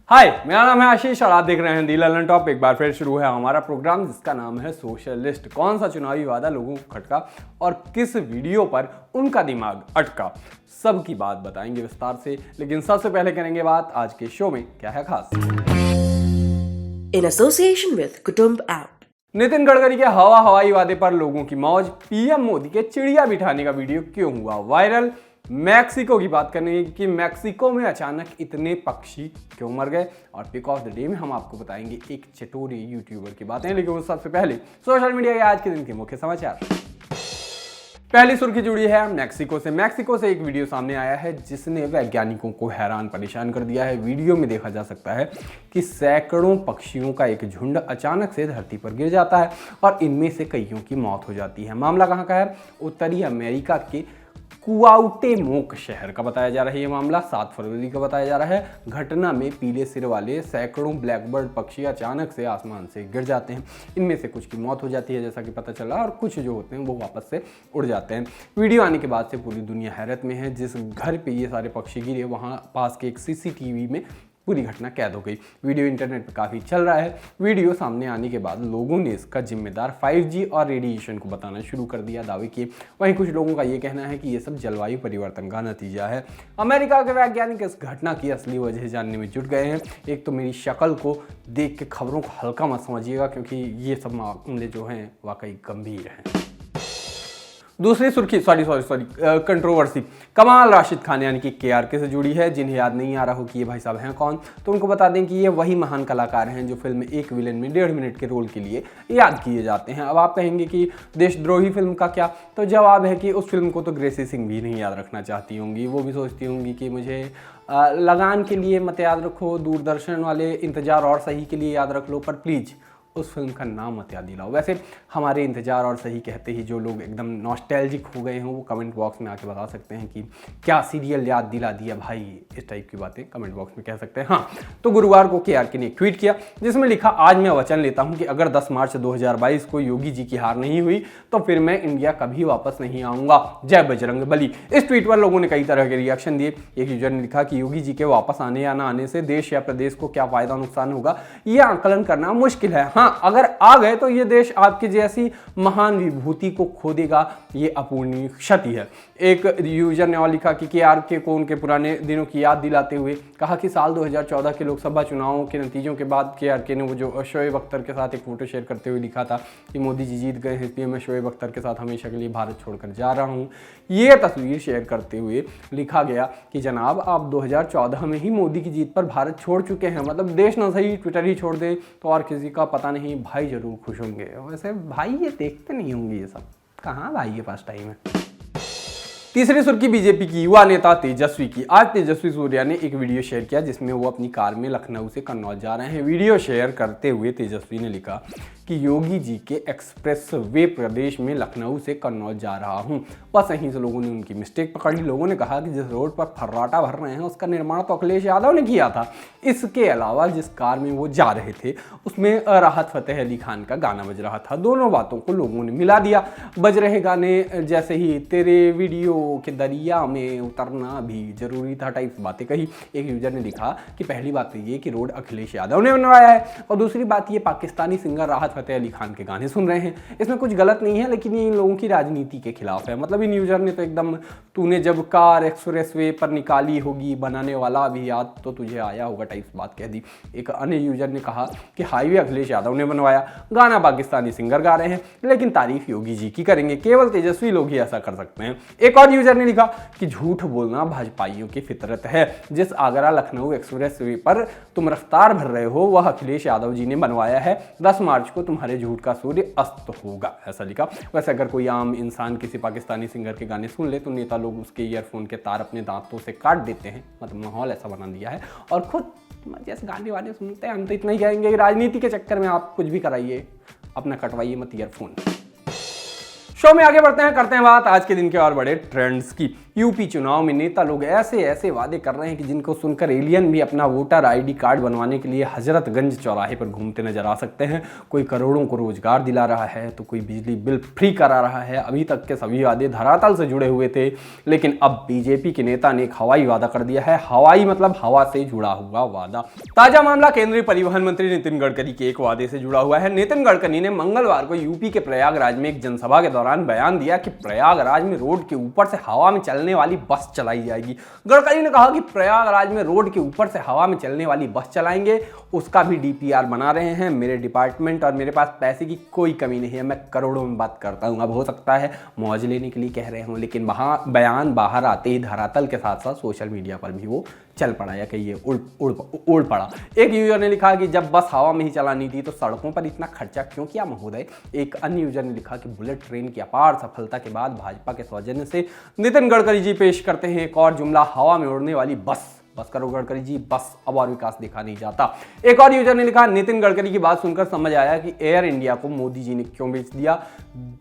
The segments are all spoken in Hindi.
हाय, मेरा नाम है आशीष और आप देख रहे हैं दी ललन टॉप। एक बार फिर शुरू है हमारा प्रोग्राम जिसका नाम है सोशलिस्ट। कौन सा चुनावी वादा लोगों को खटका और किस वीडियो पर उनका दिमाग अटका, सब की बात बताएंगे विस्तार से। लेकिन सबसे पहले करेंगे बात आज के शो में क्या है खास। In association with Kutumb app. Nitin Gadkari के हवाई वादे पर लोगों की मौज, पीएम मोदी के चिड़िया बिठाने का वीडियो क्यों हुआ वायरल, मैक्सिको की बात करनी है कि मैक्सिको में अचानक इतने पक्षी क्यों मर गए, और पिक ऑफ द डे में हम आपको बताएंगे एक चटोरे यूट्यूबर की बातें। लेकिन वो सबसे पहले सोशल मीडिया के आज के दिन के मुख्य समाचार। पहली सुर्खी जुड़ी है मैक्सिको से। मैक्सिको से एक वीडियो सामने आया है जिसने वैज्ञानिकों को हैरान परेशान कर दिया है। वीडियो में देखा जा सकता है कि सैकड़ों पक्षियों का एक झुंड अचानक से धरती पर गिर जाता है और इनमें से कईयों की मौत हो जाती है। मामला कहाँ का है? उत्तरी अमेरिका के कुआउटेमोक शहर का बताया जा रहा है। ये मामला 7 फरवरी का बताया जा रहा है। घटना में पीले सिर वाले सैकड़ों ब्लैकबर्ड पक्षी अचानक से आसमान से गिर जाते हैं। इनमें से कुछ की मौत हो जाती है जैसा कि पता चला, और कुछ जो होते हैं वो वापस से उड़ जाते हैं। वीडियो आने के बाद से पूरी दुनिया हैरत में है। जिस घर पे ये सारे पक्षी गिरे वहाँ पास के एक सीसीटीवी में पूरी घटना कैद हो गई। वीडियो इंटरनेट पर काफ़ी चल रहा है। वीडियो सामने आने के बाद लोगों ने इसका जिम्मेदार 5G और रेडिएशन को बताना शुरू कर दिया, दावे किए। वहीं कुछ लोगों का ये कहना है कि ये सब जलवायु परिवर्तन का नतीजा है। अमेरिका के वैज्ञानिक इस घटना की असली वजह जानने में जुट गए हैं। एक तो मेरी शक्ल को देख के खबरों को हल्का मत समझिएगा, क्योंकि ये सब मामले जो हैं वाकई गंभीर हैं। दूसरी सुर्खी कंट्रोवर्सी कमाल राशिद खान यानी कि KRK से जुड़ी है। जिन्हें याद नहीं आ रहा हो कि ये भाई साहब हैं कौन, तो उनको बता दें कि ये वही महान कलाकार हैं जो फिल्म में एक विलेन में 1.5 मिनट के रोल के लिए याद किए जाते हैं। अब आप कहेंगे कि देशद्रोही फिल्म का क्या, तो जवाब है कि उस फिल्म को तो ग्रेसी सिंह भी नहीं याद रखना चाहती होंगी। वो भी सोचती होंगी कि मुझे लगान के लिए मत याद रखो, दूरदर्शन वाले इंतजार और सही के लिए याद रख लो, पर प्लीज़ उस फिल्म का नाम मत याद दिलाओ। वैसे हमारे इंतजार और सही कहते ही जो लोग एकदम नॉस्टैल्जिक हो गए हैं वो कमेंट बॉक्स में आके बता सकते हैं कि क्या सीरियल याद दिला दिया भाई। इस टाइप की बातें कमेंट बॉक्स में कह सकते हैं। हाँ, तो गुरुवार को KRK ने एक ट्वीट किया जिसमें लिखा, आज मैं वचन लेता हूं कि अगर 10 मार्च 2022 को योगी जी की हार नहीं हुई तो फिर मैं इंडिया कभी वापस नहीं आऊँगा। जय बजरंग बली। इस ट्वीट पर लोगों ने कई तरह के रिएक्शन दिए। एक यूजर ने लिखा कि योगी जी के वापस आने या ना आने से देश या प्रदेश को क्या फायदा नुकसान होगा, ये आंकलन करना मुश्किल है। हाँ, अगर आ गए तो ये देश आपकी जैसी महान विभूति को खो देगा, ये अपूर्णीय क्षति है। एक यूजर ने और लिखा कि KRK को उनके पुराने दिनों की याद दिलाते हुए कहा कि साल 2014 के लोकसभा चुनावों के नतीजों के बाद KRK ने वो जो शोएब अख्तर के साथ एक फोटो शेयर करते हुए लिखा था कि मोदी जी जीत गए हैं, इसलिए मैं शोएब अख्तर के साथ हमेशा के लिए भारत छोड़कर जा रहा हूँ। ये तस्वीर शेयर करते हुए लिखा गया कि जनाब आप 2014 में ही मोदी की जीत पर भारत छोड़ चुके हैं, मतलब देश ना सही ट्विटर ही छोड़ दे तो और किसी का पता नहीं, भाई जरूर खुश होंगे। वैसे भाई ये देखते नहीं होंगे, ये सब कहाँ भाई के पास टाइम है। तीसरी सुर्खी बीजेपी की युवा नेता तेजस्वी की। आज तेजस्वी सूर्या ने एक वीडियो शेयर किया जिसमें वो अपनी कार में लखनऊ से कन्नौज जा रहे हैं। वीडियो शेयर करते हुए तेजस्वी ने लिखा कि योगी जी के एक्सप्रेस वे प्रदेश में लखनऊ से कन्नौज जा रहा हूं। बस यहीं से लोगों ने उनकी मिस्टेक पकड़ी। लोगों ने कहा कि जिस रोड पर फर्राटा भर रहे हैं उसका निर्माण तो अखिलेश यादव ने किया था। इसके अलावा जिस कार में वो जा रहे थे उसमें राहत फतेह अली खान का गाना बज रहा था। दोनों बातों को लोगों ने मिला दिया। बज रहे गाने जैसे ही तेरे वीडियो के दरिया में उतरना भी जरूरी था टाइप बातें कही। एक यूजर ने लिखा कि पहली बात तो ये कि रोड अखिलेश यादव ने बनवाया है, और दूसरी बात ये पाकिस्तानी सिंगर राहत फतेह अली खान के गाने सुन रहे हैं। इसमें कुछ गलत नहीं है, लेकिन ये इन लोगों की राजनीति के खिलाफ है। मतलब इन यूजर ने तो एकदम तूने जब कार एक्सप्रेस वे पर निकाली होगी बनाने वाला भी याद तो तुझे आया होगा टाइप बात कह दी। एक अन्य यूजर ने कहा कि हाईवे अखिलेश यादव ने बनवाया, गाना पाकिस्तानी सिंगर गा रहे हैं, लेकिन तारीफ योगी जी की करेंगे। केवल तेजस्वी लोग ही ऐसा कर सकते हैं। एक और यूजर ने लिखा कि झूठ बोलना भाजपाइयों की फितरत है। जिस आगरा लखनऊ एक्सप्रेस वे पर तुम रफ्तार भर रहे हो वह अखिलेश यादव जी ने बनवाया है। 10 मार्च को तुम्हारे झूठ का सूर्य अस्त होगा, ऐसा लिखा। वैसे अगर कोई आम इंसान किसी पाकिस्तानी सिंगर के गाने सुन ले तो नेता लोग उसके ईयरफोन के तार अपने दांतों से काट देते हैं। मतलब माहौल ऐसा बना दिया है, और खुद जैसे गाने वाने सुनते हैं। हम तो इतना ही कहेंगे कि राजनीति के चक्कर में आप कुछ भी कराइए, अपना कटवाइए मत ईयरफोन। शो में आगे बढ़ते हैं, करते हैं बात आज के दिन के और बड़े ट्रेंड्स की। यूपी चुनाव में नेता लोग ऐसे ऐसे वादे कर रहे हैं कि जिनको सुनकर एलियन भी अपना वोटर आईडी कार्ड बनवाने के लिए हजरतगंज चौराहे पर घूमते नजर आ सकते हैं। कोई करोड़ों को रोजगार दिला रहा है तो कोई बिजली बिल फ्री करा रहा है। अभी तक के सभी वादे धरातल से जुड़े हुए थे, लेकिन अब बीजेपी के नेता ने एक हवाई वादा कर दिया है। हवाई मतलब हवा से जुड़ा हुआ वादा। ताजा मामला केंद्रीय परिवहन मंत्री नितिन गडकरी के एक वादे से जुड़ा हुआ है। नितिन गडकरी ने मंगलवार को यूपी के प्रयागराज में एक जनसभा के दौरान बयान दिया कि प्रयागराज में रोड के ऊपर से हवा में चलने वाली बस चलाई जाएगी। गडकरी ने कहा कि प्रयागराज में रोड के ऊपर से हवा में चलने वाली बस चलाएंगे, उसका भी डीपीआर बना रहे हैं मेरे डिपार्टमेंट और मेरे पास पैसे की कोई कमी नहीं है। मैं करोड़ों में बात करता हूँ। अब हो सकता है मौज लेने के लिए कह रहे हों, लेकिन बयान बाहर आते ही धरातल के साथ साथ सोशल मीडिया पर भी वो चल पड़ा या कहिए उड़ पड़ा। एक यूजर ने लिखा कि जब बस हवा में ही चलानी थी तो सड़कों पर इतना खर्चा क्यों किया महोदय। एक अन्य यूजर ने लिखा कि बुलेट ट्रेन की अपार सफलता के बाद भाजपा के सौजन्य से नितिन गडकरी जी पेश करते हैं एक और जुमला, हवा में उड़ने वाली बस करो गडकरी जी, बस अब और विकास देखा नहीं जाता। एक और यूजर ने लिखा नितिन गडकरी की बात सुनकर समझ आया कि एयर इंडिया को मोदी जी ने क्यों बेच दिया।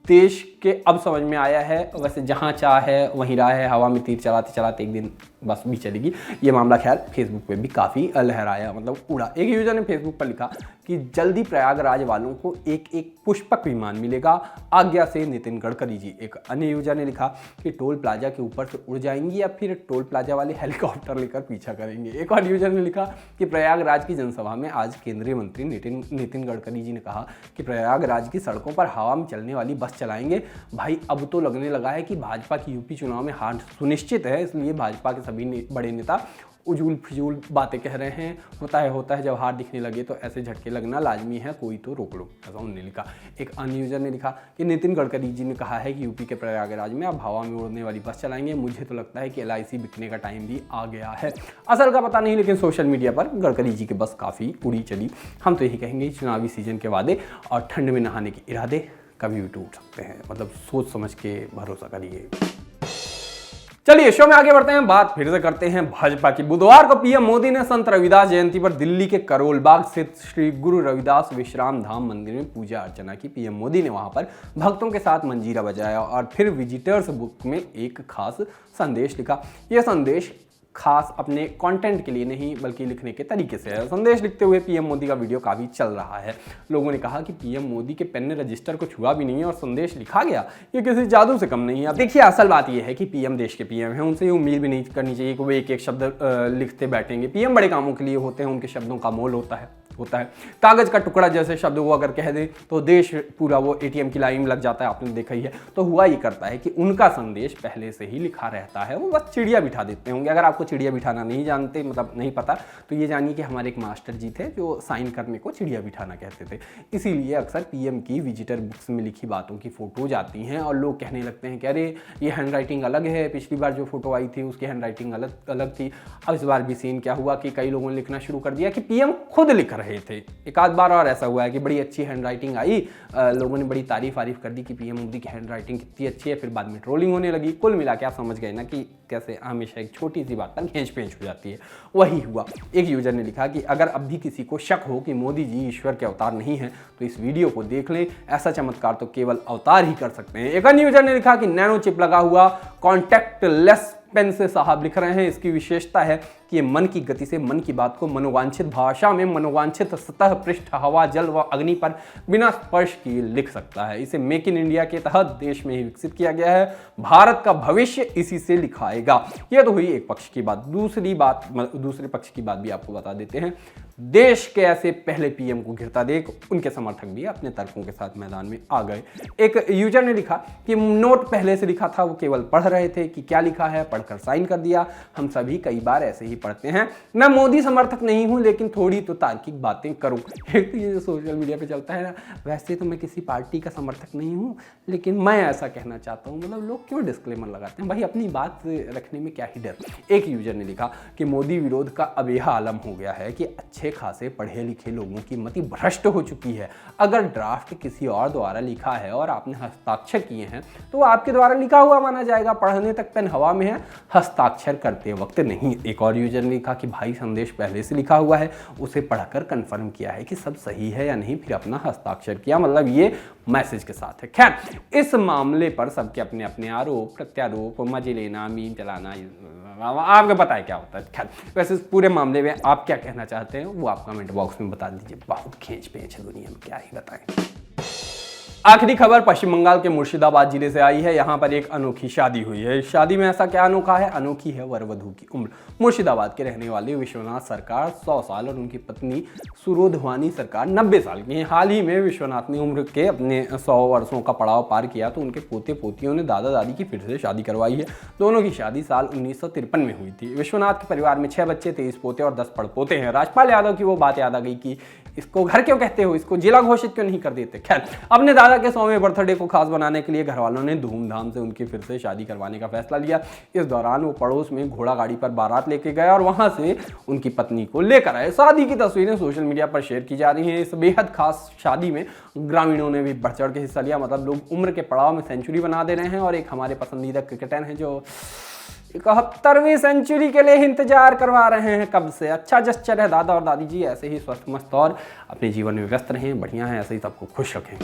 देश के अब समझ में आया है, वैसे जहां चाहे वहीं राह है, हवा में तीर चलाते चलाते एक दिन बस भी चलेगी। ये मामला खैर फेसबुक पे भी काफ़ी लहराया, मतलब उड़ा। एक यूजर ने फेसबुक पर लिखा कि जल्दी प्रयागराज वालों को एक एक पुष्पक विमान मिलेगा, आज्ञा से नितिन गडकरी जी। एक अन्य यूजर ने लिखा कि टोल प्लाजा के ऊपर से उड़ जाएंगी या फिर टोल प्लाजा वाले हेलीकॉप्टर लेकर पीछा करेंगे। एक और यूजर ने लिखा कि प्रयागराज की जनसभा में आज केंद्रीय मंत्री नितिन गडकरी जी ने कहा कि प्रयागराज की सड़कों पर हवा में चलने वाली बस चलाएंगे। भाई अब तो लगने लगा है कि भाजपा की यूपी चुनाव में हार सुनिश्चित है, इसलिए भाजपा के सभी बड़े नेता उजूल फिजूल बातें कह रहे हैं। होता है जब हार दिखने लगे तो ऐसे झटके लगना लाजमी है, कोई तो रोक लो, ऐसा उन्होंने लिखा। एक अन्य यूजर ने लिखा कि नितिन गडकरी जी ने कहा है कि यूपी के प्रयागराज में अब हवा में उड़ने वाली बस चलाएंगे। मुझे तो लगता है कि LIC बिकने का टाइम भी आ गया है। असल का पता नहीं, लेकिन सोशल मीडिया पर गडकरी जी की बस काफ़ी उड़ी चली। हम तो यही कहेंगे चुनावी सीजन के वादे और ठंड में नहाने के इरादे कभी भी टूट सकते हैं, मतलब सोच समझ के भरोसा करिए। चलिए शो में आगे बढ़ते हैं, बात फिर से करते हैं भाजपा की। बुधवार को पीएम मोदी ने संत रविदास जयंती पर दिल्ली के करोल बाग स्थित श्री गुरु रविदास विश्राम धाम मंदिर में पूजा अर्चना की। पीएम मोदी ने वहां पर भक्तों के साथ मंजीरा बजाया और फिर विजिटर्स बुक में एक खास संदेश लिखा। यह संदेश खास अपने कंटेंट के लिए नहीं बल्कि लिखने के तरीके से है। संदेश लिखते हुए पीएम मोदी का वीडियो काफ़ी चल रहा है। लोगों ने कहा कि पीएम मोदी के पेन ने रजिस्टर को छुआ भी नहीं है और संदेश लिखा गया, ये किसी जादू से कम नहीं है। अब देखिए असल बात यह है कि पीएम देश के पीएम हैं, उनसे ये उम्मीद भी नहीं करनी चाहिए कि वो एक एक शब्द लिखते बैठेंगे। पीएम बड़े कामों के लिए होते हैं, उनके शब्दों का मोल होता है। कागज का टुकड़ा जैसे शब्द वो अगर कह दे तो देश पूरा वो ATM की लाइन में लग जाता है, आपने देखा ही है। तो हुआ ये करता है कि उनका संदेश पहले से ही लिखा रहता है, वो बस चिड़िया बिठा देते होंगे। अगर आपको चिड़िया बिठाना नहीं जानते, मतलब नहीं पता, तो ये जानिए कि हमारे एक मास्टर जी थे जो साइन करने को चिड़िया बिठाना कहते थे। इसीलिए अक्सर पीएम की विजिटर बुक्स में लिखी बातों की फोटोज आती हैं और लोग कहने लगते हैं कि अरे ये हैंड राइटिंग अलग है, पिछली बार जो फोटो आई थी उसकी हैंड राइटिंग अलग थी। अब इस बार भी सीन क्या हुआ कि कई लोगों ने लिखना शुरू कर दिया कि पीएम खुद लिख रहे थे। एक आध बार और ऐसा हुआ है कि बड़ी अच्छी हैंड राइटिंग आई, लोगों ने बड़ी तारीफ कर दी कि पीएम मोदी की हैंड राइटिंग कितनी अच्छी है, फिर बाद में ट्रोलिंग होने लगी। कुल मिला के आप समझ गए ना कि कैसे हमेशा एक छोटी सी बात पर खींच पेंच हो जाती है। वही हुआ। एक यूजर ने लिखा कि अगर अब भी किसी को शक हो कि मोदी जी ईश्वर के अवतार नहीं हैं तो इस वीडियो को देख लें, ऐसा चमत्कार तो केवल अवतार ही कर सकते हैं। एक अन्य यूजर ने लिखा कि नैनो चिप लगा हुआ कॉन्टैक्टलेस पेन से साहब लिख रहे हैं। इसकी विशेषता है कि ये मन की गति से मन की बात को मनोवांछित भाषा में मनोवांछित सतह पृष्ठ हवा जल व अग्नि पर बिना स्पर्श किए लिख सकता है। इसे मेक इन इंडिया के तहत देश में ही विकसित किया गया है। भारत का भविष्य इसी से लिखाएगा। यह तो हुई एक पक्ष की बात। दूसरे पक्ष की बात भी आपको बता देते हैं। देश के ऐसे पहले पीएम को घिरता देख उनके समर्थक भी अपने तर्कों के साथ मैदान में आ गए। एक यूजर ने लिखा कि नोट पहले से लिखा था, वो केवल पढ़ रहे थे कि क्या लिखा है, पढ़कर साइन कर दिया। हम सभी कई बार ऐसे ही पढ़ते हैं। मैं मोदी समर्थक नहीं हूं लेकिन थोड़ी तो तार्किक बातें करूं। एक तो ये जो सोशल मीडिया पे चलता है ना, वैसे तो मैं किसी पार्टी का समर्थक नहीं हूं लेकिन मैं ऐसा कहना चाहता हूं। मतलब लोग क्यों डिस्क्लेमर लगाते हैं भाई, अपनी बात रखने में क्या ही डर। एक यूजर ने लिखा कि मोदी विरोध का अब यह आलम हो गया है कि अच्छे खासे पढ़े लिखे लोगों की मति भ्रष्ट हो चुकी है। अगर ड्राफ्ट किसी और द्वारा लिखा है और आपने हस्ताक्षर किए हैं तो आपके द्वारा लिखा हुआ माना जाएगा। पढ़ने तक पेन हवा में है, हस्ताक्षर करते वक्त नहीं। एक और यूजर ने लिखा कि भाई संदेश पहले से लिखा हुआ है, उसे पढ़कर कंफर्म किया है कि सब सही है या नहीं, फिर अपना हस्ताक्षर किया, मतलब ये मैसेज के साथ है। खैर, इस मामले पर सबके अपने अपने आरोप प्रत्यारोप, मजे लेना, मीम चलाना, आपको पता है क्या होता है। खैर, वैसे इस पूरे मामले में आप क्या कहना चाहते हैं वो आप कमेंट बॉक्स में बता दीजिए। बहुत खींच पेंच है दुनिया में, क्या ही बताएं। आखिरी खबर पश्चिम बंगाल के मुर्शिदाबाद जिले से आई है। यहाँ पर एक अनोखी शादी हुई है। इस शादी में ऐसा क्या अनोखा है? अनोखी है वर वधू की उम्र। मुर्शिदाबाद के रहने वाले विश्वनाथ सरकार 100 साल और उनकी पत्नी सुरोधवानी सरकार 90 साल की हैं। हाल ही में विश्वनाथ ने उम्र के अपने 100 वर्षों का पड़ाव पार किया तो उनके पोते पोतियों ने दादा दादी की फिर से शादी करवाई है। दोनों की शादी साल 1953 में हुई थी। विश्वनाथ के परिवार में 6 बच्चे, 23 पोते और 10 पड़पोते हैं। राजपाल यादव की वो बात याद आ गई कि इसको घर क्यों कहते हो, इसको जिला घोषित क्यों नहीं कर देते। खैर, अपने दादा के 100वें बर्थडे को खास बनाने के लिए घर वालों ने धूमधाम से उनकी फिर से शादी करवाने का फैसला लिया। इस दौरान वो पड़ोस में घोड़ा गाड़ी पर बारात लेके गए और वहां से उनकी पत्नी को लेकर आए। शादी की तस्वीरें सोशल मीडिया पर शेयर की जा रही हैं। इस बेहद खास शादी में ग्रामीणों ने भी बढ़ चढ़ के हिस्सा लिया। मतलब लोग उम्र के पड़ाव में सेंचुरी बना दे रहे हैं। और एक हमारे पसंदीदा क्रिकेटर हैं जो 71वीं सेंचुरी के लिए इंतजार करवा रहे हैं कब से। अच्छा जस्चर है। दादा और दादी जी ऐसे ही स्वस्थ मस्त और अपने जीवन में व्यस्त रहें, बढ़िया है, ऐसे ही सबको खुश रखें।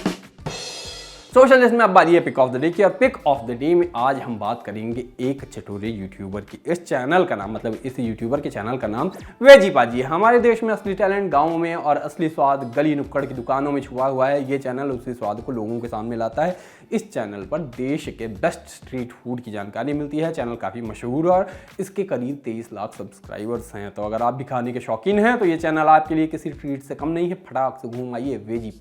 सोशल लिस्ट में अब बारी है पिक ऑफ द डे की। और पिक ऑफ द डे में आज हम बात करेंगे एक चटोरे यूट्यूबर की। इस चैनल का नाम, मतलब इस यूट्यूबर के चैनल का नाम वेजी पाजी है। हमारे देश में असली टैलेंट गाँव में और असली स्वाद गली नुक्कड़ की दुकानों में छुपा हुआ है। ये चैनल उसी स्वाद को लोगों के सामने लाता है। इस चैनल पर देश के बेस्ट स्ट्रीट फूड की जानकारी मिलती है। चैनल काफ़ी मशहूर और इसके करीब 23 लाख सब्सक्राइबर्स हैं। तो अगर आप भी खाने के शौकीन हैं तो ये चैनल आपके लिए किसी ट्रीट से कम नहीं है। फटाक से घूम आइए वेजी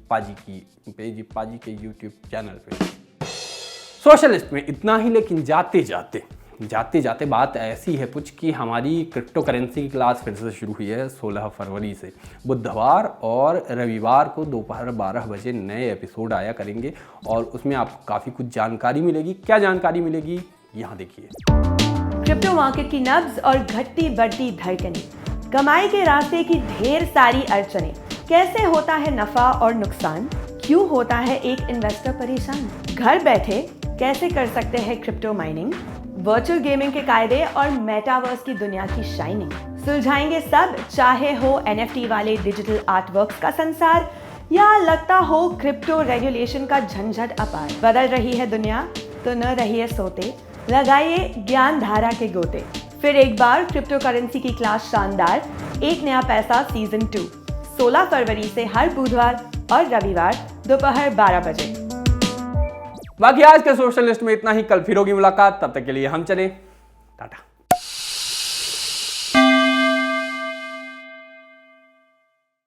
पाजी के यूट्यूब चैनल पे। सोशल लिस्ट में इतना ही, लेकिन जाते जाते बात ऐसी है कुछ कि हमारी क्रिप्टो करेंसी की क्लास फिर से शुरू हुई है 16 फरवरी से। बुधवार और रविवार को दोपहर 12 बजे नए एपिसोड आया करेंगे और उसमें आपको काफ़ी कुछ जानकारी मिलेगी। क्या जानकारी मिलेगी यहाँ देखिए। क्रिप्टो मार्केट की नब्ज और घटती बढ़ती धड़कनें, कमाई के रास्ते की ढेर सारी अड़चनें, कैसे होता है नफा और नुकसान, क्यों होता है एक इन्वेस्टर परेशान, घर बैठे कैसे कर सकते हैं क्रिप्टो माइनिंग, वर्चुअल गेमिंग के कायदे और मेटावर्स की दुनिया की शाइनिंग, सुलझाएंगे सब, चाहे हो NFT वाले डिजिटल आर्टवर्क्स का संसार या लगता हो क्रिप्टो रेगुलेशन का झंझट अपार। बदल रही है दुनिया तो न रहिए सोते, लगाइए ज्ञान धारा के गोते। फिर एक बार क्रिप्टो करेंसी की क्लास शानदार, एक नया पैसा सीजन 2 16 फरवरी से हर बुधवार और रविवार दोपहर 12 बजे। बाकी आज के सोशल लिस्ट में इतना ही। कल फिर होगी मुलाकात, तब तक के लिए हम चले, टाटा।